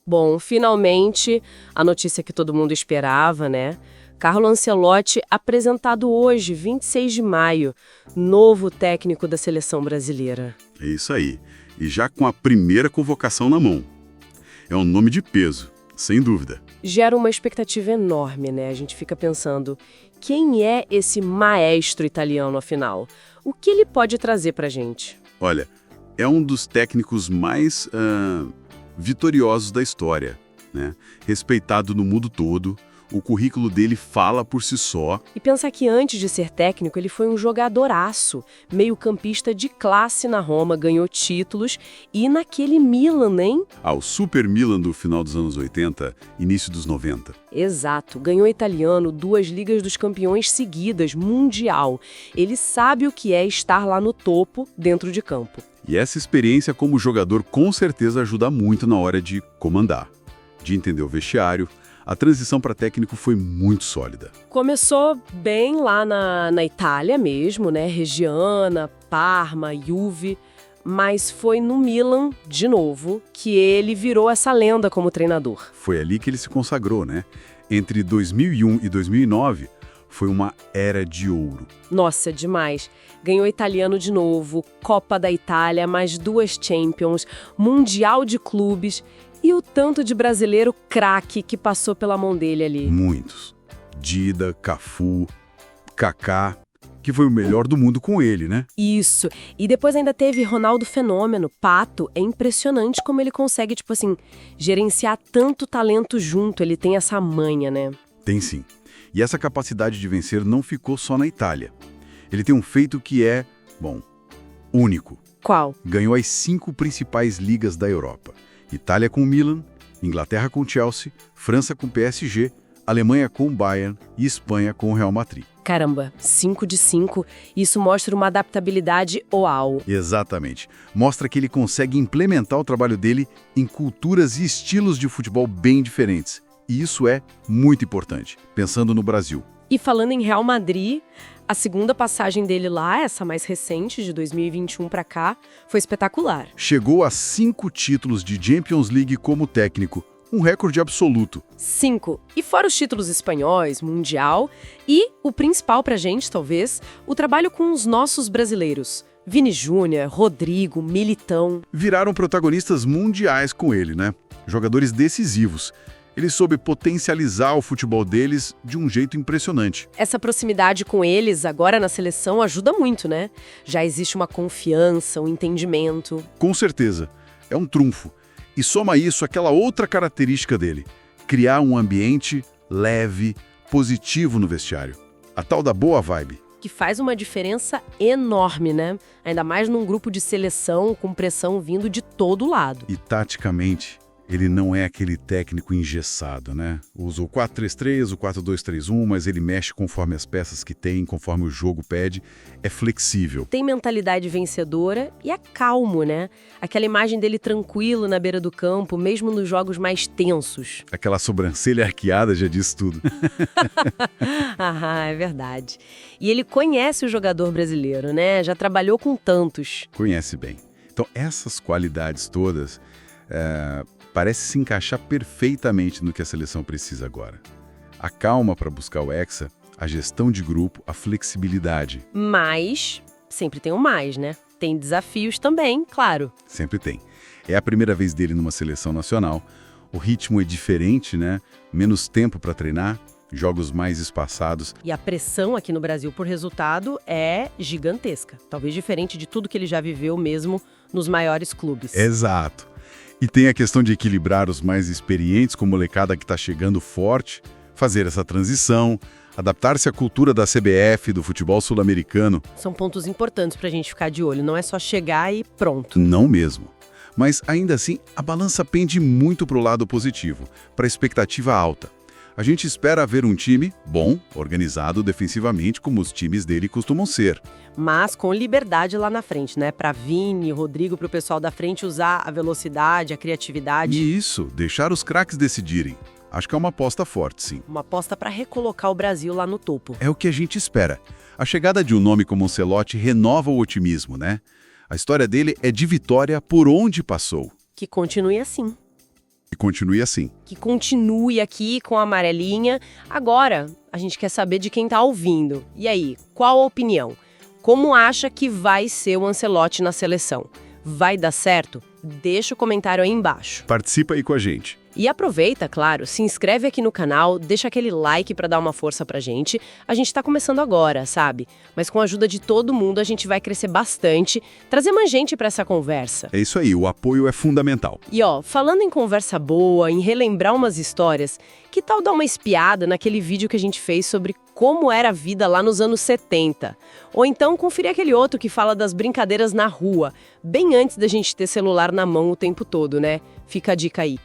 Bom, finalmente, a notícia que todo mundo esperava, né? Carlo Ancelotti apresentado hoje, 26 de maio, novo técnico da seleção brasileira. É isso aí. E já com a primeira convocação na mão. É um nome de peso, sem dúvida. Gera uma expectativa enorme, né? A gente fica pensando, quem é esse maestro italiano, afinal? O que ele pode trazer pra gente? Olha, é um dos técnicos mais vitoriosos da história, né? Respeitado no mundo todo. O currículo dele fala por si só. E pensar que antes de ser técnico, ele foi um jogadoraço, meio-campista de classe na Roma, ganhou títulos e naquele Milan, hein? O Super Milan do final dos anos 80, início dos 90. Exato, ganhou italiano, 2 Ligas dos Campeões seguidas, mundial. Ele sabe o que é estar lá no topo, dentro de campo. E essa experiência como jogador com certeza ajuda muito na hora de comandar, de entender o vestiário. A transição para técnico foi muito sólida. Começou bem lá na Itália mesmo, né? Reggiana, Parma, Juve, mas foi no Milan, de novo, que ele virou essa lenda como treinador. Foi ali que ele se consagrou, né? Entre 2001 e 2009, foi uma era de ouro. Nossa, demais. Ganhou italiano de novo, Copa da Itália, mais 2 Champions, Mundial de Clubes. E o tanto de brasileiro craque que passou pela mão dele ali. Muitos. Dida, Cafu, Kaká, que foi o melhor do mundo com ele, né? Isso. E depois ainda teve Ronaldo Fenômeno, Pato. É impressionante como ele consegue, gerenciar tanto talento junto. Ele tem essa manha, né? Tem sim. E essa capacidade de vencer não ficou só na Itália. Ele tem um feito que é, único. Qual? Ganhou as 5 principais ligas da Europa. Itália com o Milan, Inglaterra com o Chelsea, França com o PSG, Alemanha com o Bayern e Espanha com o Real Madrid. Caramba, 5 de 5. Isso mostra uma adaptabilidade uau. Exatamente. Mostra que ele consegue implementar o trabalho dele em culturas e estilos de futebol bem diferentes. E isso é muito importante, pensando no Brasil. E falando em Real Madrid, a segunda passagem dele lá, essa mais recente, de 2021 pra cá, foi espetacular. Chegou a 5 títulos de Champions League como técnico, um recorde absoluto. 5. E fora os títulos espanhóis, mundial, e o principal pra gente, talvez, o trabalho com os nossos brasileiros. Vini Júnior, Rodrigo, Militão. Viraram protagonistas mundiais com ele, né? Jogadores decisivos. Ele soube potencializar o futebol deles de um jeito impressionante. Essa proximidade com eles, agora na seleção, ajuda muito, né? Já existe uma confiança, um entendimento. Com certeza. É um trunfo. E soma isso aquela outra característica dele: criar um ambiente leve, positivo no vestiário. A tal da boa vibe. Que faz uma diferença enorme, né? Ainda mais num grupo de seleção com pressão vindo de todo lado. E taticamente, ele não é aquele técnico engessado, né? Usa o 4-3-3, o 4-2-3-1, mas ele mexe conforme as peças que tem, conforme o jogo pede. É flexível. Tem mentalidade vencedora e é calmo, né? Aquela imagem dele tranquilo na beira do campo, mesmo nos jogos mais tensos. Aquela sobrancelha arqueada já diz tudo. É verdade. E ele conhece o jogador brasileiro, né? Já trabalhou com tantos. Conhece bem. Então, essas qualidades todas parece se encaixar perfeitamente no que a seleção precisa agora. A calma para buscar o hexa, a gestão de grupo, a flexibilidade. Mas, sempre tem um mais, né? Tem desafios também, claro. Sempre tem. É a primeira vez dele numa seleção nacional. O ritmo é diferente, né? Menos tempo para treinar, jogos mais espaçados. E a pressão aqui no Brasil por resultado é gigantesca. Talvez diferente de tudo que ele já viveu mesmo nos maiores clubes. Exato. E tem a questão de equilibrar os mais experientes com a molecada que está chegando forte, fazer essa transição, adaptar-se à cultura da CBF, do futebol sul-americano. São pontos importantes para a gente ficar de olho, não é só chegar e pronto. Não mesmo. Mas ainda assim, a balança pende muito para o lado positivo, para a expectativa alta. A gente espera ver um time bom, organizado defensivamente, como os times dele costumam ser. Mas com liberdade lá na frente, né? Para Vini, Rodrigo, para o pessoal da frente usar a velocidade, a criatividade. E isso, deixar os craques decidirem. Acho que é uma aposta forte, sim. Uma aposta para recolocar o Brasil lá no topo. É o que a gente espera. A chegada de um nome como Ancelotti renova o otimismo, né? A história dele é de vitória por onde passou. Que continue assim. E continue assim. Que continue aqui com a amarelinha. Agora, a gente quer saber de quem tá ouvindo. E aí, qual a opinião? Como acha que vai ser o Ancelotti na seleção? Vai dar certo? Deixa o comentário aí embaixo. Participa aí com a gente. E aproveita, claro, se inscreve aqui no canal, deixa aquele like pra dar uma força pra gente. A gente tá começando agora, sabe? Mas com a ajuda de todo mundo a gente vai crescer bastante, trazer mais gente pra essa conversa. É isso aí, o apoio é fundamental. E ó, falando em conversa boa, em relembrar umas histórias, que tal dar uma espiada naquele vídeo que a gente fez sobre como era a vida lá nos anos 70? Ou então conferir aquele outro que fala das brincadeiras na rua, bem antes da gente ter celular na mão o tempo todo, né? Fica a dica aí.